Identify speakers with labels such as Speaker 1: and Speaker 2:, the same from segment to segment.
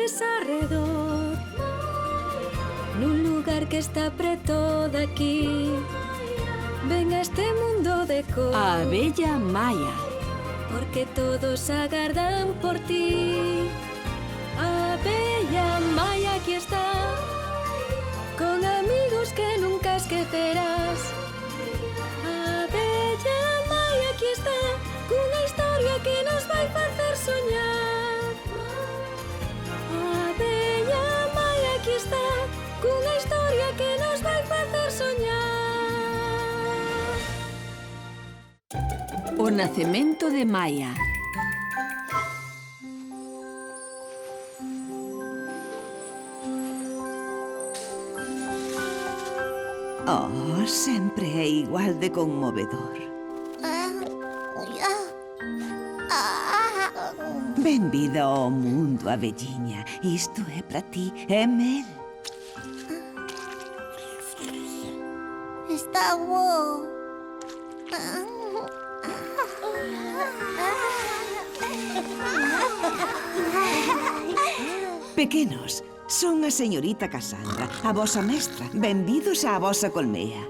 Speaker 1: flores arredor, nun lugar que está preto daqui. Ven a este mundo de cor,
Speaker 2: A abella Maia.
Speaker 1: porque todos agardan por ti. A abella Maia aquí está, con amigos que nunca esquecerás. A abella Maia aquí está, cunha historia que nos vai facer soñar. A abella Maia aquí está, cunha historia que nos vai facer soñar.
Speaker 2: O nacemento de Maia.
Speaker 3: Oh, sempre é igual de conmovedor. Benvida ao mundo, abelliña. Isto é para ti, é mel.
Speaker 4: Está bo.
Speaker 3: Pequenos, son a señorita Cassandra, a vosa mestra. Benvidos á vosa colmea.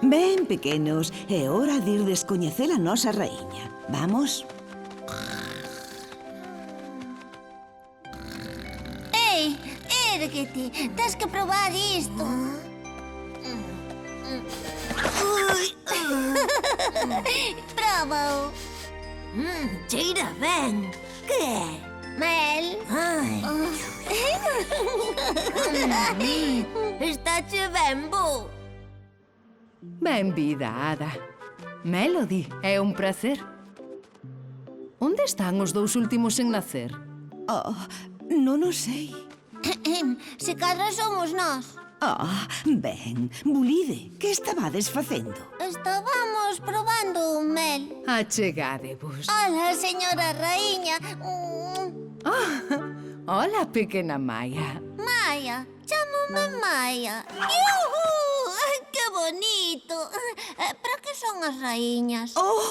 Speaker 3: Ben, pequenos, é hora de ir descoñecer a nosa raíña. Vamos?
Speaker 4: Ei, érguete. Tens que probar isto. Próbao.
Speaker 5: Cheira ben. Que é?
Speaker 4: Mel.
Speaker 5: Está che ben bo.
Speaker 2: Benvida, Ada. Melody, é un prazer. Onde están os dous últimos en nacer?
Speaker 3: Oh, non o sei.
Speaker 4: Se cadra somos nós.
Speaker 3: Ah, ben, Bulide, que estabades facendo?
Speaker 4: Estábamos probando mel.
Speaker 2: Achegadevos.
Speaker 4: Hola, señora raíña.
Speaker 2: Hola, pequena Maia.
Speaker 4: Maia, chámome Maia. ¡Yuhu! ¡Que bonito! Para que son as raíñas?
Speaker 3: Oh,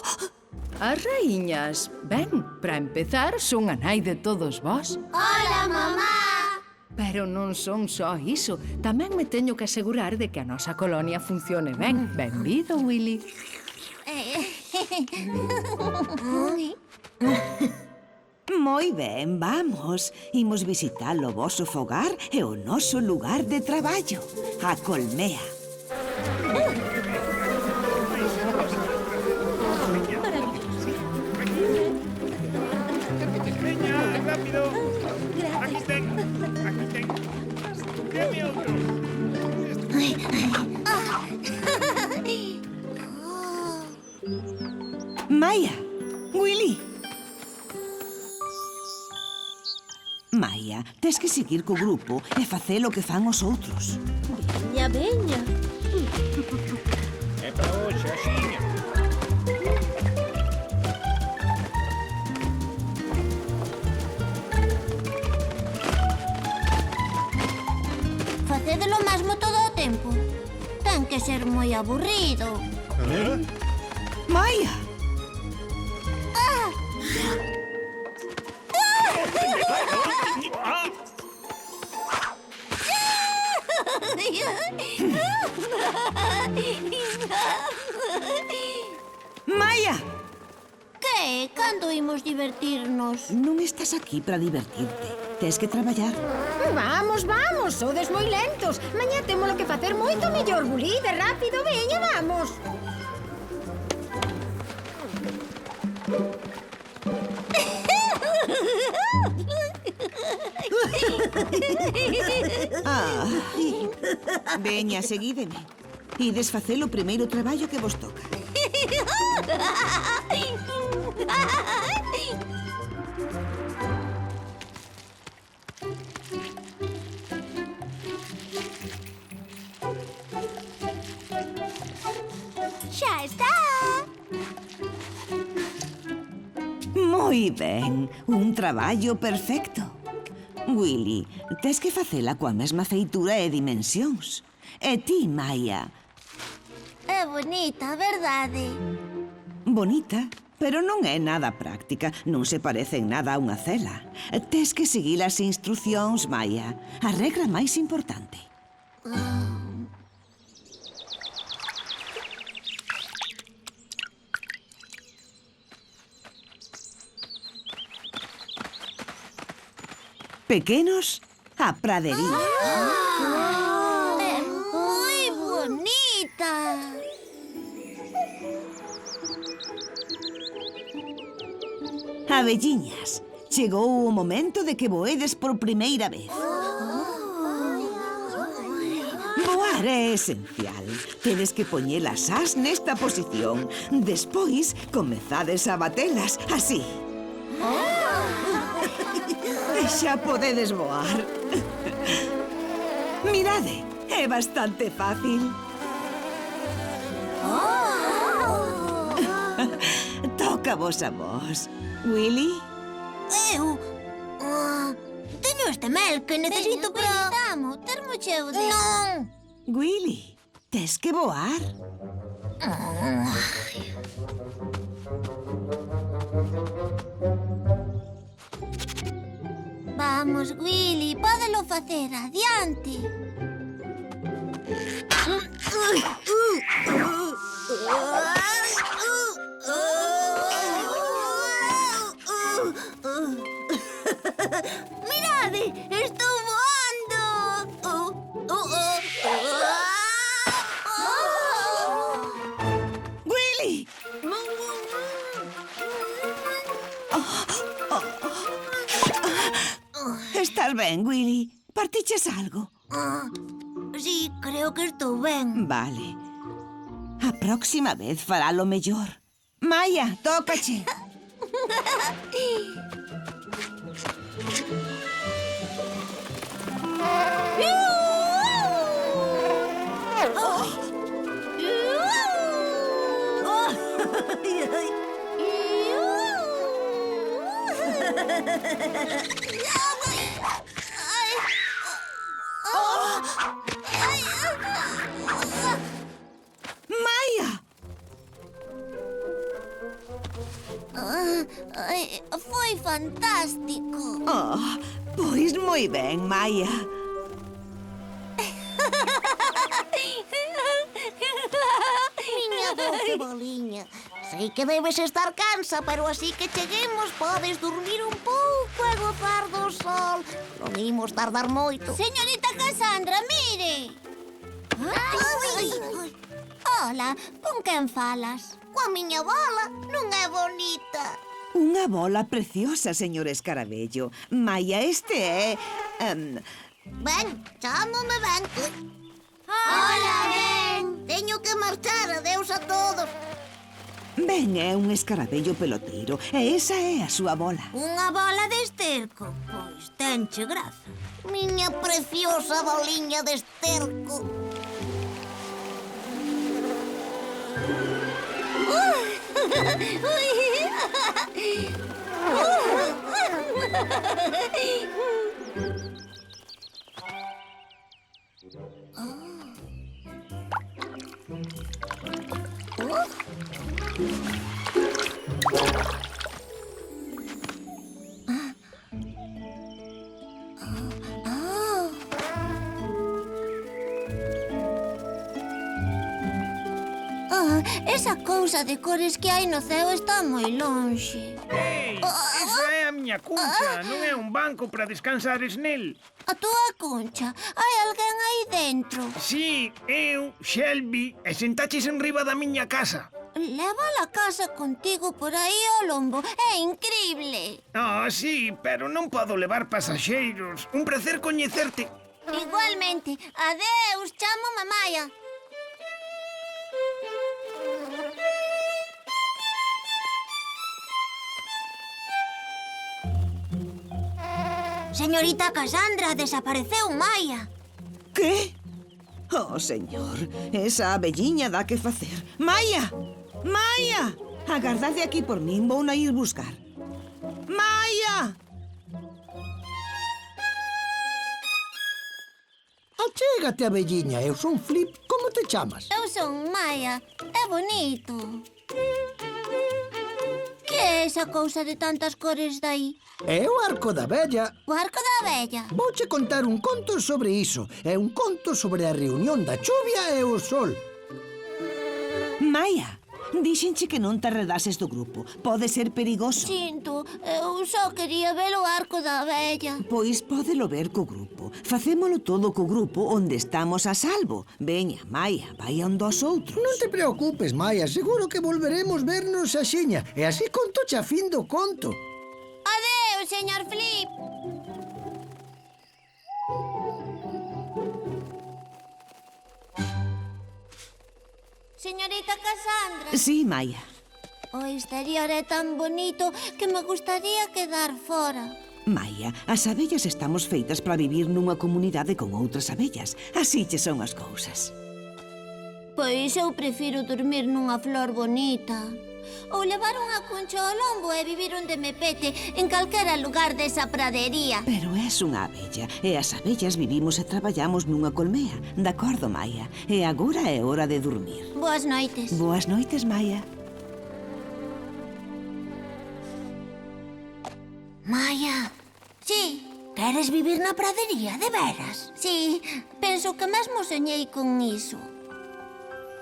Speaker 2: As raíñas, ben, para empezar, son a nai de todos vós.
Speaker 4: Hola, mamá.
Speaker 2: Pero non son só iso. Tamén me teño que asegurar de que a nosa colonia funcione ben. Benvido, Willy.
Speaker 3: moi ben, vamos. Imos visitar o voso fogar e o noso lugar de traballo, a colmea.
Speaker 6: Veña, rápido. Aquí ten. Deme outro.
Speaker 3: Maia, Willy. Maia, tes que seguir co grupo e facer o que fan os outros.
Speaker 1: Veña, veña.
Speaker 6: É para hoxe, axiña.
Speaker 4: Facédelo mesmo todo o tempo. Ten que ser moi aburrido.
Speaker 3: Maia! Maia!
Speaker 4: Que? Cando imos divertirnos?
Speaker 3: Non estás aquí para divertirte. Tes que traballar.
Speaker 7: Vamos, vamos, sodes moi lentos. Mañá temos que facer moito mellor, Bulide, rápido, veña, vamos.
Speaker 3: Veña, seguídeme. Ides facer o primeiro traballo que vos toca.
Speaker 4: Xa está.
Speaker 3: Moi ben, un traballo perfecto. Willy, tes que facela coa mesma feitura e dimensións. E ti, Maia?
Speaker 4: É bonita, verdade?
Speaker 3: Bonita pero non é nada práctica. Non se parece en nada a unha cela. Tes que seguir as instruccións, Maya. A regra máis importante. Pequenos, a pradería.
Speaker 5: É moi bonita.
Speaker 3: Abelliñas, chegou o momento de que voedes por primeira vez. Voar é esencial. Tedes que poñer as ás nesta posición. Despois, comezades a batelas, así. E xa podedes voar. Mirade, é bastante fácil. Toca vos a vos. Willy?
Speaker 5: Eu... teño este mel que necesito para...
Speaker 4: Necesitamos termo cheo de...
Speaker 5: Non!
Speaker 3: Willy, tes que voar.
Speaker 4: Vamos, Willy, pódelo facer, adiante.
Speaker 5: Mirade, estou voando!
Speaker 3: Willy! Estás ben, Willy? Partiches algo?
Speaker 5: Sí, creo que estou ben.
Speaker 3: Vale. A próxima vez fará lo mellor. Maya, tócache. Maya!
Speaker 4: Foi fantástico.
Speaker 3: Oh, pois moi ben, Maya.
Speaker 4: Miña doce boliña. Sei que debes estar cansa, pero así que cheguemos podes dormir un pouco e gozar do sol. Non imos tardar moito. Señorita Cassandra, mire. Hola, con quen falas? Coa miña bola, non é bonita.
Speaker 3: Unha bola preciosa, señor Escarabello. Maya, este é...
Speaker 4: Ben, chámome Ben. Hola, Ben. Teño que marchar, adeus a todos.
Speaker 3: Ben é un escarabello peloteiro e esa é a súa bola.
Speaker 5: Unha bola de esterco, pois tenche graza.
Speaker 4: Miña preciosa boliña de esterco. Esa cousa de cores que hai no ceo está moi lonxe.
Speaker 6: Ei, esa é a miña cuncha, non é un banco para descansares nel.
Speaker 4: A túa concha, hai alguén aí dentro.
Speaker 6: Sí, eu, Shelby, e sentaches enriba da miña casa.
Speaker 4: Leva a casa contigo por aí ao lombo. É increíble.
Speaker 6: Ah, sí, pero non podo levar pasaxeiros. Un placer coñecerte.
Speaker 4: Igualmente. Adeus, chamo Mamaya.
Speaker 5: Señorita Cassandra, desapareceu Maya.
Speaker 3: Que? Oh, señor, esa abelliña dá que facer. Maya! Maya! Agardade aquí por min, vou na ir buscar. Maya!
Speaker 8: Achégate, abelliña, eu son Flip. Como te chamas?
Speaker 4: Eu son Maya. É bonito.
Speaker 5: é esa cousa de tantas cores dai?
Speaker 8: É o arco da vella.
Speaker 5: O arco da vella.
Speaker 8: Vouche contar un conto sobre iso. É un conto sobre a reunión da chuvia e o sol.
Speaker 3: Maia, díxenche que non te arredases do grupo. Pode ser perigoso.
Speaker 5: Sinto, eu só quería ver o arco da vella.
Speaker 3: Pois pódelo ver co grupo. Facémolo todo co grupo onde estamos a salvo. Veña, Maia, vai onde os outros.
Speaker 8: Non te preocupes, Maia. Seguro que volveremos vernos axiña. E así contoche a fin do conto.
Speaker 5: Adeus, señor Flip. Señorita Cassandra,
Speaker 3: Sí, Maia.
Speaker 5: o exterior é tan bonito que me gustaría quedar fora.
Speaker 3: Maia, as abellas estamos feitas para vivir nunha comunidade con outras abellas. Así che son as cousas.
Speaker 5: Pois eu prefiro dormir nunha flor bonita. Ou levar unha concha ao lombo e vivir onde me pete, en calquera lugar desa pradería.
Speaker 3: Pero és unha abella, e as abellas vivimos e traballamos nunha colmea. De acordo, Maia? E agora é hora de dormir.
Speaker 5: Boas noites.
Speaker 3: Boas noites, Maia.
Speaker 5: Maia. Sí.
Speaker 4: Queres vivir na pradería, de veras?
Speaker 5: Sí, penso que mesmo soñei con iso.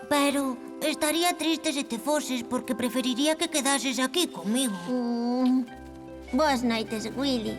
Speaker 4: Pero estaría triste se te foses porque preferiría que quedases aquí comigo.
Speaker 5: Boas noites, Willy.